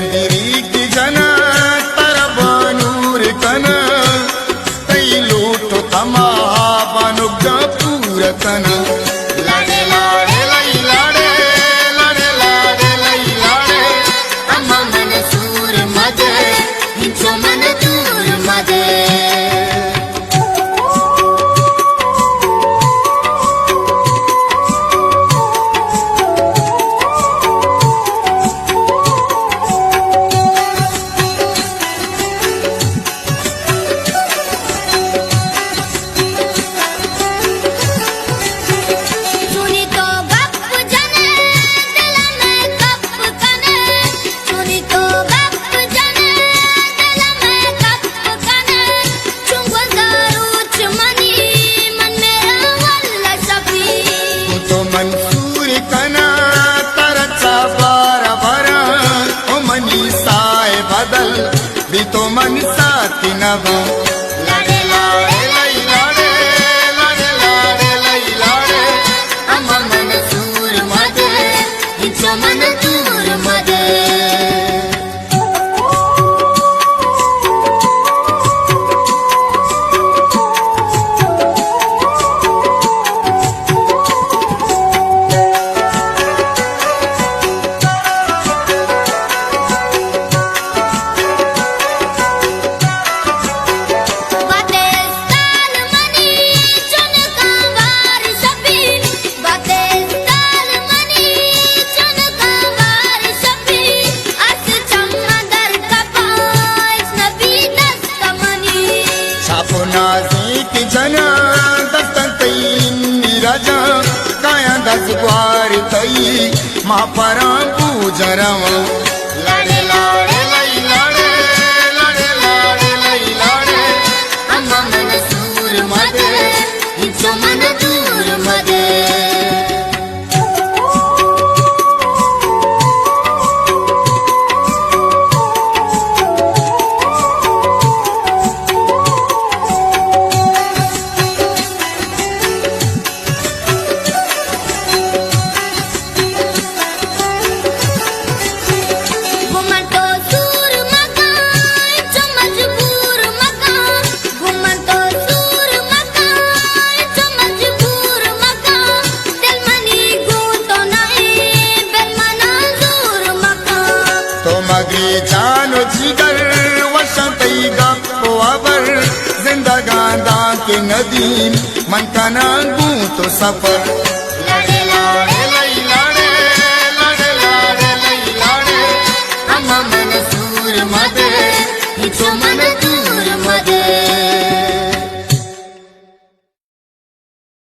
लेंदिरी की जना तरबानूर कना तई लूटो तमा बानुग पूर कना लाडे लाडे लाई लाडे लाडे लाडे लाई लाडे अम्मा मन सूर मदे हिंचो मन दूर मदे मंसूर कना तरचा बारा बारा ओ मनी साए बदल भी तो मन साथी नवा लाडे लाडे लाई लाडे लाडे लाडे लाई लाडे अम्मा मन सूर मदे हिंचो मन दूर मदे नाज़िक जना दस्तन राजा काया दसवार तई मां परां पूजरवा लाडे लाडे लाई लाडे लाडे लाडे लाई लाडे अम्मा मन सूर मदे हिंचो मन दूर मदे जानो जिगर वसंतई गप्पो अबर जिंदगान के नदीम मन का नागू तो सफर